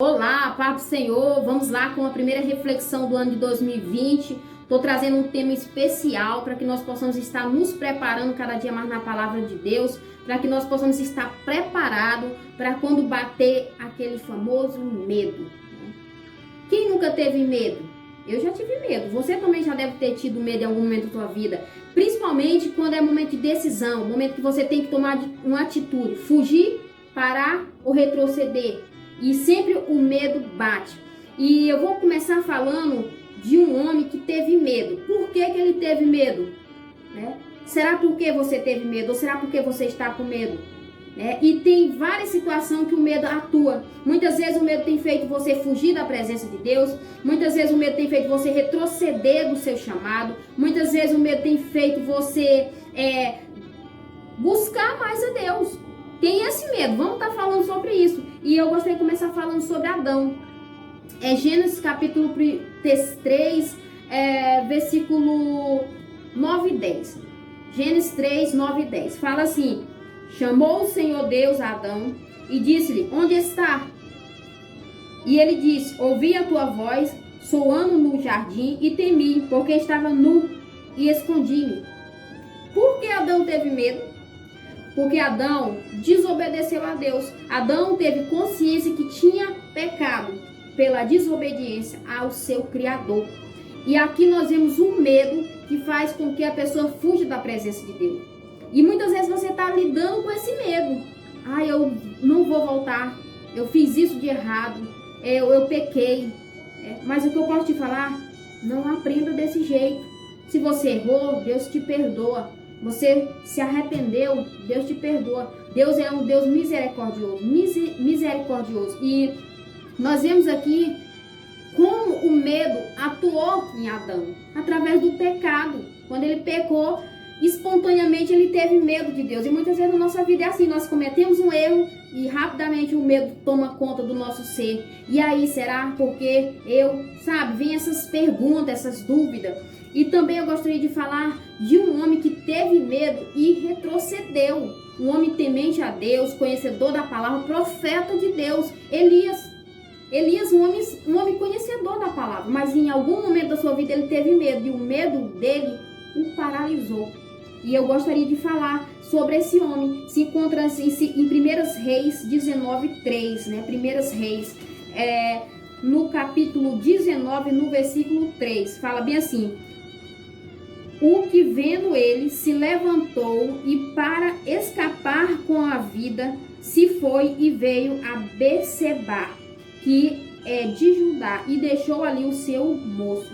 Olá, paz do Senhor. Vamos lá com a primeira reflexão do ano de 2020. Estou trazendo um tema especial para que nós possamos estar nos preparando cada dia mais na palavra de Deus, para que nós possamos estar preparados para quando bater aquele famoso medo. Quem nunca teve medo? Eu já tive medo. Você também já deve ter tido medo em algum momento da sua vida, principalmente quando é momento de decisão, momento que você tem que tomar uma atitude, fugir, parar ou retroceder. E sempre o medo bate. E eu vou começar falando de um homem que teve medo. Por que ele teve medo? Será porque você teve medo? Ou será porque você está com medo? E tem várias situações que o medo atua. Muitas vezes o medo tem feito você fugir da presença de Deus. Muitas vezes o medo tem feito você retroceder do seu chamado. Muitas vezes o medo tem feito você buscar mais a Deus. Tem esse medo, vamos estar falando sobre isso. E eu gostaria de começar falando sobre Adão. Gênesis capítulo 3, versículo 9 e 10. Gênesis 3, 9 e 10. Fala assim: chamou o Senhor Deus a Adão e disse-lhe: onde está? E ele disse: ouvi a tua voz soando no jardim e temi, porque estava nu e escondi-me. Por que Adão teve medo? Porque Adão desobedeceu a Deus. Adão teve consciência que tinha pecado pela desobediência ao seu Criador. E aqui nós vemos um medo que faz com que a pessoa fuja da presença de Deus. E muitas vezes você está lidando com esse medo. Eu não vou voltar. Eu fiz isso de errado. Eu pequei. Mas o que eu posso te falar? Não aprenda desse jeito. Se você errou, Deus te perdoa. Você se arrependeu, Deus te perdoa. Deus é um Deus misericordioso, misericordioso. E nós vemos aqui como o medo atuou em Adão, através do pecado. Quando ele pecou, espontaneamente ele teve medo de Deus. E muitas vezes na nossa vida é assim, nós cometemos um erro e rapidamente o medo toma conta do nosso ser. E aí, será porque vem essas perguntas, essas dúvidas. E também eu gostaria de falar de um homem que teve medo e retrocedeu. Um homem temente a Deus, conhecedor da palavra, profeta de Deus, Elias. Elias, um homem conhecedor da palavra, mas em algum momento da sua vida ele teve medo e o medo dele o paralisou. E eu gostaria de falar sobre esse homem. Se encontra em 1 Reis 19:3, 1 Reis, no capítulo 19, no versículo 3, fala bem assim: o que vendo ele se levantou e para escapar com a vida se foi e veio a Berseba, que é de Judá, e deixou ali o seu moço.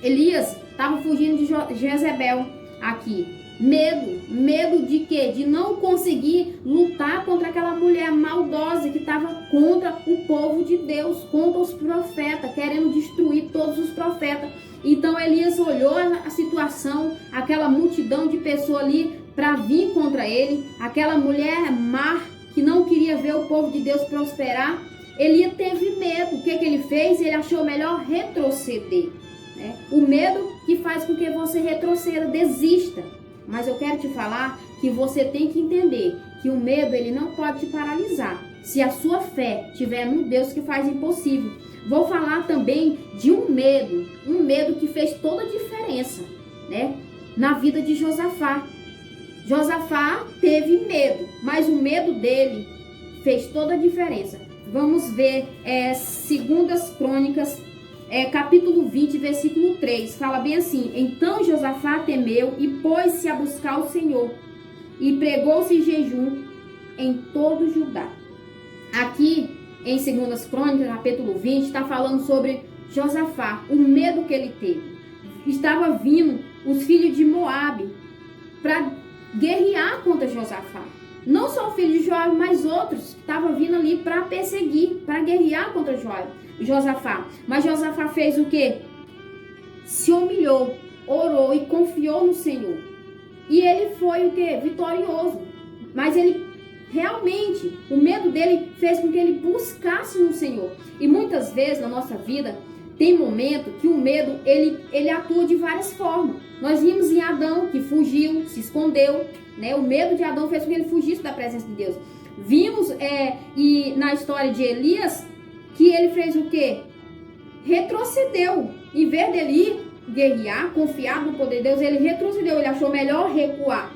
Elias estava fugindo de Jezebel aqui. Medo de quê? De não conseguir lutar contra aquela mulher maldosa que estava contra o povo de Deus, contra os profetas, querendo destruir todos os profetas. Então Elias olhou a situação, aquela multidão de pessoas ali para vir contra ele, aquela mulher má que não queria ver o povo de Deus prosperar. Elias teve medo. O que ele fez? Ele achou melhor retroceder. O medo que faz com que você retroceda, desista. Mas eu quero te falar que você tem que entender que o medo ele não pode te paralisar, se a sua fé estiver no Deus que faz impossível. Vou falar também de um medo que fez toda a diferença, na vida de Josafá. Josafá teve medo, mas o medo dele fez toda a diferença. Vamos ver 2 Crônicas, capítulo 20, versículo 3. Fala bem assim: então Josafá temeu e pôs-se a buscar o Senhor, e pregou-se jejum em todo Judá. Aqui em 2 Crônicas, capítulo 20, está falando sobre Josafá, o medo que ele teve. Estava vindo os filhos de Moabe para guerrear contra Josafá. Não só o filho de Joabe, mas outros que estavam vindo ali para perseguir, para guerrear contra Josafá. Mas Josafá fez o quê? Se humilhou, orou e confiou no Senhor. E ele foi o quê? Vitorioso. Mas ele realmente, o medo dele fez com que ele buscasse no Senhor. E muitas vezes na nossa vida tem momento que o medo ele atua de várias formas. Nós vimos em Adão, que fugiu, se escondeu, O medo de Adão fez com que ele fugisse da presença de Deus. Vimos e na história de Elias que ele fez o quê? Retrocedeu. Em vez dele ir guerrear, confiar no poder de Deus, ele retrocedeu, ele achou melhor recuar.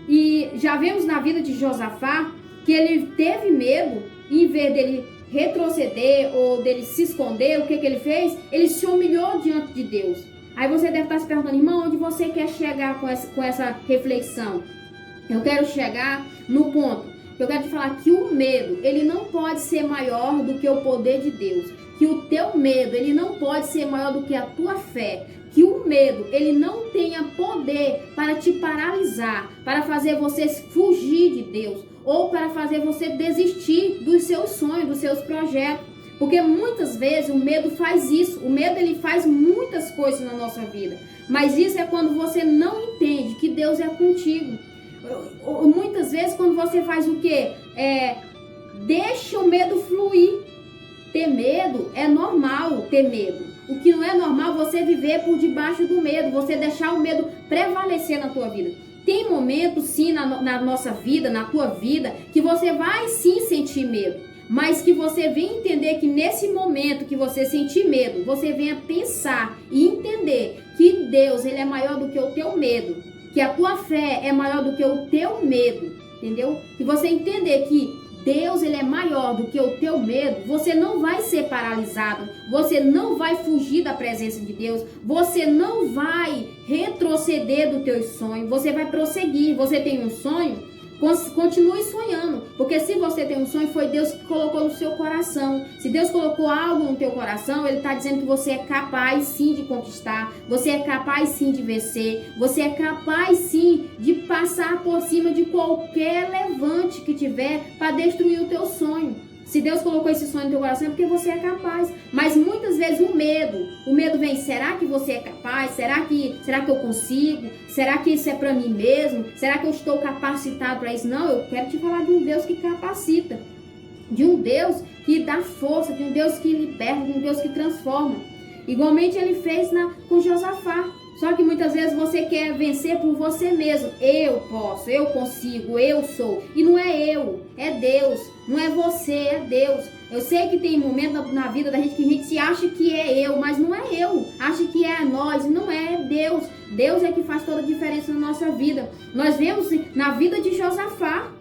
E já vemos na vida de Josafá que ele teve medo, e em vez dele retroceder ou dele se esconder, o que ele fez? Ele se humilhou diante de Deus. Aí você deve estar se perguntando, irmão, onde você quer chegar com essa reflexão? Eu quero chegar no ponto, eu quero te falar que o medo, ele não pode ser maior do que o poder de Deus. Que o teu medo, ele não pode ser maior do que a tua fé. Que o medo, ele não tenha poder para te paralisar, para fazer você fugir de Deus, ou para fazer você desistir dos seus sonhos, dos seus projetos. Porque muitas vezes o medo faz isso. O medo, ele faz muitas coisas na nossa vida. Mas isso é quando você não entende que Deus é contigo. Muitas vezes quando você faz o quê? Deixa o medo fluir. Ter medo é normal, ter medo. O que não é normal é você viver por debaixo do medo, você deixar o medo prevalecer na tua vida. Tem momentos sim na nossa vida, na tua vida, que você vai sim sentir medo, mas que você venha entender que nesse momento que você sentir medo, você venha pensar e entender que Deus, ele é maior do que o teu medo, que a tua fé é maior do que o teu medo, entendeu? Que você entender que Deus, ele é maior do que o teu medo, você não vai ser paralisado, você não vai fugir da presença de Deus, você não vai retroceder do teu sonho, você vai prosseguir. Você tem um sonho? Continue sonhando, porque se você tem um sonho, foi Deus que colocou no seu coração. Se Deus colocou algo no teu coração, ele está dizendo que você é capaz sim de conquistar, você é capaz sim de vencer, você é capaz sim de passar por cima de qualquer levante que tiver para destruir o teu sonho. Se Deus colocou esse sonho no teu coração é porque você é capaz. Mas muitas vezes o medo vem, será que você é capaz? Será que eu consigo? Será que isso é para mim mesmo? Será que eu estou capacitado para isso? Não, eu quero te falar de um Deus que capacita, de um Deus que dá força, de um Deus que liberta, de um Deus que transforma. Igualmente ele fez com Josafá. Só que muitas vezes você quer vencer por você mesmo. Eu posso, eu consigo, eu sou. E não é eu, é Deus. Não é você, é Deus. Eu sei que tem momentos na vida da gente que a gente se acha que é eu, mas não é eu. Acha que é nós, não é Deus. Deus é que faz toda a diferença na nossa vida. Nós vemos na vida de Josafá.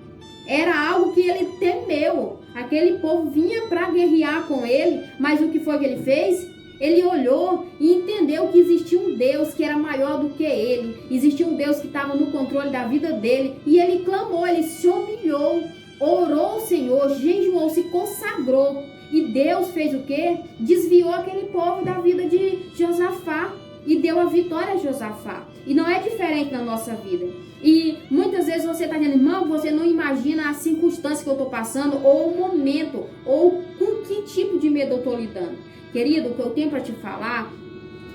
Era algo que ele temeu. Aquele povo vinha para guerrear com ele, mas o que foi que ele fez? Ele olhou e entendeu que existia um Deus que era maior do que ele. Existia um Deus que estava no controle da vida dele. E ele clamou, ele se humilhou, orou ao Senhor, jejuou, se consagrou. E Deus fez o quê? Desviou aquele povo da vida de Josafá e deu a vitória a Josafá. E não é diferente na nossa vida. E muitas vezes você está dizendo, irmão, você não imagina a circunstância que eu estou passando, ou o momento, ou com que tipo de medo eu estou lidando. Querido, o que eu tenho para te falar,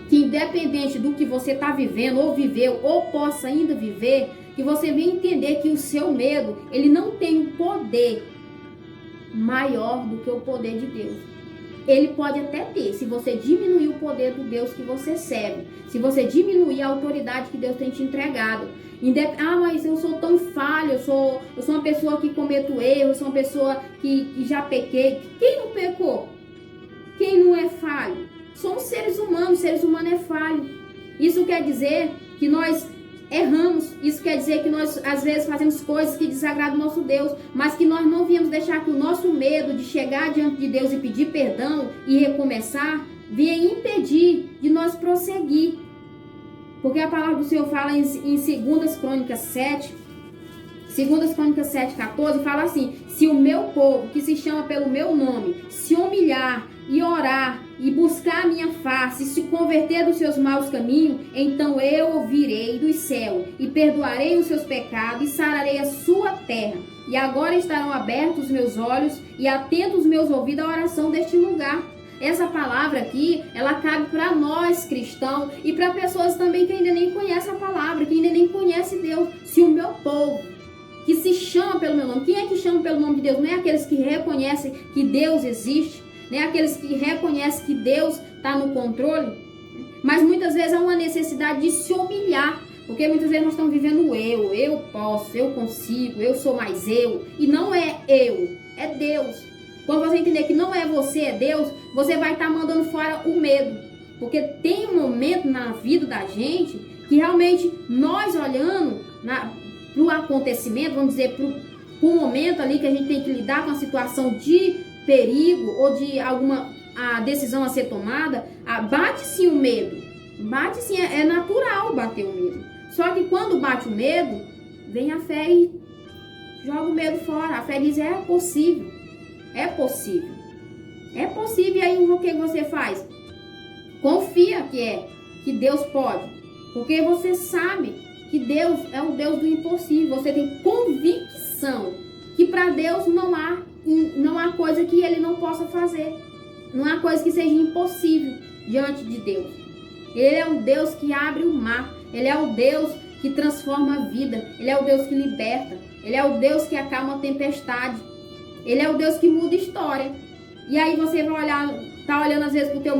que independente do que você está vivendo, ou viveu, ou possa ainda viver, que você venha entender que o seu medo, ele não tem um poder maior do que o poder de Deus. Ele pode até ter, se você diminuir o poder do Deus que você serve, se você diminuir a autoridade que Deus tem te entregado. Mas eu sou tão falho, eu sou uma pessoa que cometo erros, eu sou uma pessoa que já pequei. Quem não pecou? Quem não é falho? Somos seres humanos é falho. Isso quer dizer que nós erramos, isso quer dizer que nós às vezes fazemos coisas que desagradam o nosso Deus, mas que nós não viemos deixar que o nosso medo de chegar diante de Deus e pedir perdão e recomeçar venha impedir de nós prosseguir. Porque a palavra do Senhor fala em 2 Crônicas 7, 14, fala assim: se o meu povo, que se chama pelo meu nome, se humilhar e orar e buscar a minha face e se converter dos seus maus caminhos, então eu ouvirei do céu e perdoarei os seus pecados e sararei a sua terra. E agora estarão abertos os meus olhos e atentos os meus ouvidos à oração deste lugar. Essa palavra aqui, ela cabe para nós cristãos e para pessoas também que ainda nem conhecem a palavra, que ainda nem conhecem Deus. Se o meu povo, que se chama pelo meu nome, quem é que chama pelo nome de Deus? Não é aqueles que reconhecem que Deus existe, não é aqueles que reconhecem que Deus está no controle, mas muitas vezes há uma necessidade de se humilhar, Porque muitas vezes nós estamos vivendo o eu posso, eu consigo, eu sou mais eu. E não é eu, é Deus. Quando você entender que não é você, é Deus, você vai estar mandando fora o medo. Porque tem um momento na vida da gente que realmente nós olhando para o acontecimento, vamos dizer, para o momento ali que a gente tem que lidar com a situação de perigo ou de alguma a decisão a ser tomada, bate sim o medo. Bate sim, é natural bater o medo. Só que quando bate o medo, vem a fé e joga o medo fora. A fé diz, é possível. É possível. É possível. E aí o que você faz? Confia que Deus pode. Porque você sabe que Deus é o Deus do impossível. Você tem convicção que para Deus não há coisa que Ele não possa fazer. Não há coisa que seja impossível diante de Deus. Ele é o Deus que abre o mar. Ele é o Deus que transforma a vida. Ele é o Deus que liberta. Ele é o Deus que acalma a tempestade. Ele é o Deus que muda a história. E aí você vai olhar, tá olhando às vezes pro teu,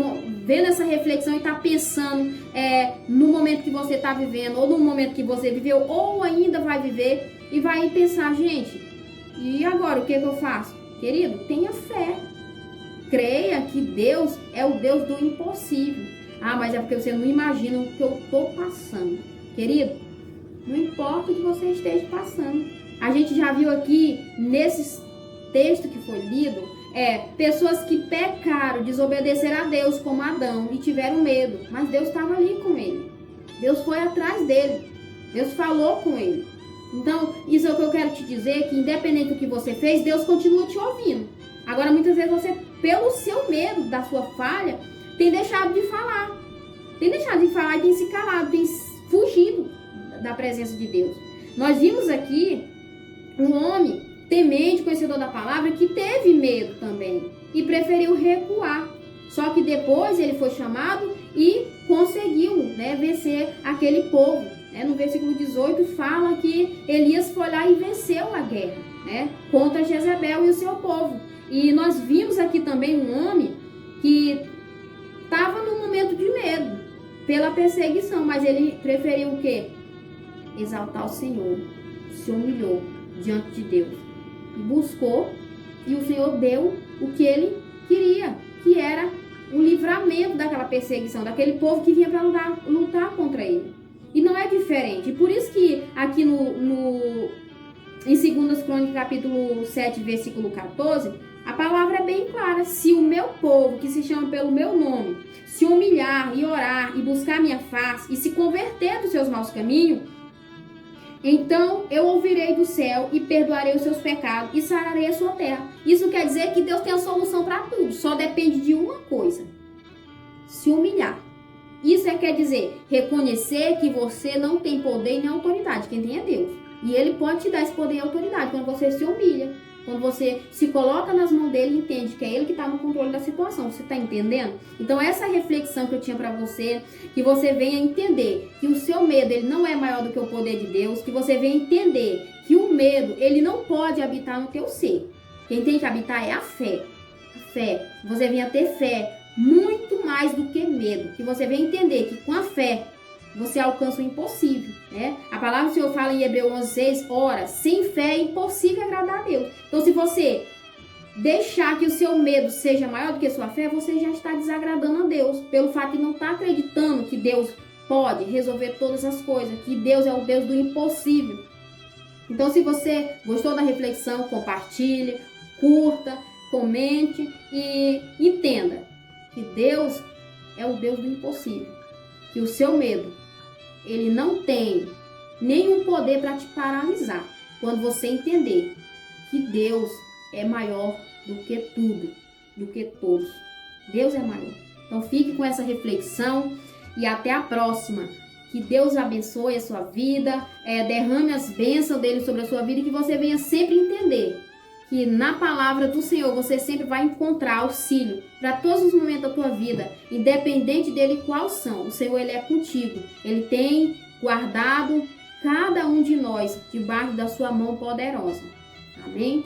vendo essa reflexão e tá pensando no momento que você tá vivendo, ou no momento que você viveu, ou ainda vai viver, e vai pensar, gente, e agora o que eu faço? Querido, tenha fé. Creia que Deus é o Deus do impossível. Ah, mas é porque você não imagina o que eu tô passando. Querido, não importa o que você esteja passando. A gente já viu aqui, nesse texto que foi lido, pessoas que pecaram, desobedeceram a Deus, como Adão, e tiveram medo. Mas Deus estava ali com ele. Deus foi atrás dele. Deus falou com ele. Então, isso é o que eu quero te dizer, que independente do que você fez, Deus continua te ouvindo. Agora, muitas vezes você, pelo seu medo da sua falha, tem deixado de falar. Tem deixado de falar e tem se calado, tem fugido da presença de Deus. Nós vimos aqui um homem temente, conhecedor da palavra, que teve medo também e preferiu recuar. Só que depois ele foi chamado e conseguiu, vencer aquele povo. No versículo 18 fala que Elias foi lá e venceu a guerra, contra Jezebel e o seu povo. E nós vimos aqui também um homem que estava num momento de medo pela perseguição, mas ele preferiu o quê? Exaltar o Senhor, se humilhou diante de Deus e buscou, e o Senhor deu o que ele queria, que era o livramento daquela perseguição, daquele povo que vinha para lutar contra ele. E não é diferente. E por isso que aqui em 2 Crônicas, capítulo 7, versículo 14, a palavra é bem clara. Se o meu povo, que se chama pelo meu nome, se humilhar e orar e buscar minha face e se converter dos seus maus caminhos, então eu ouvirei do céu e perdoarei os seus pecados e sararei a sua terra. Isso quer dizer que Deus tem a solução para tudo. Só depende de uma coisa: se humilhar. Isso quer dizer reconhecer que você não tem poder nem autoridade. Quem tem é Deus. E Ele pode te dar esse poder e autoridade quando você se humilha. Quando você se coloca nas mãos dele e entende que é ele que está no controle da situação. Você está entendendo? Então essa reflexão que eu tinha para você, que você venha entender que o seu medo ele não é maior do que o poder de Deus, que você venha entender que o medo ele não pode habitar no teu ser. Quem tem que habitar é a fé. A fé. Você venha ter fé muito mais do que medo. Que você venha entender que com a fé você alcança o impossível, A palavra do Senhor fala em Hebreus 11:6, ora, sem fé é impossível agradar a Deus. Então, se você deixar que o seu medo seja maior do que a sua fé, você já está desagradando a Deus, pelo fato de não estar acreditando que Deus pode resolver todas as coisas, que Deus é o Deus do impossível. Então, se você gostou da reflexão, compartilhe, curta, comente e entenda que Deus é o Deus do impossível, que o seu medo ele não tem nenhum poder para te paralisar quando você entender que Deus é maior do que tudo, do que todos. Deus é maior. Então fique com essa reflexão e até a próxima. Que Deus abençoe a sua vida, derrame as bênçãos dele sobre a sua vida e que você venha sempre entender que na palavra do Senhor você sempre vai encontrar auxílio para todos os momentos da tua vida, independente dele quais são. O Senhor, ele é contigo. Ele tem guardado cada um de nós debaixo da sua mão poderosa. Amém?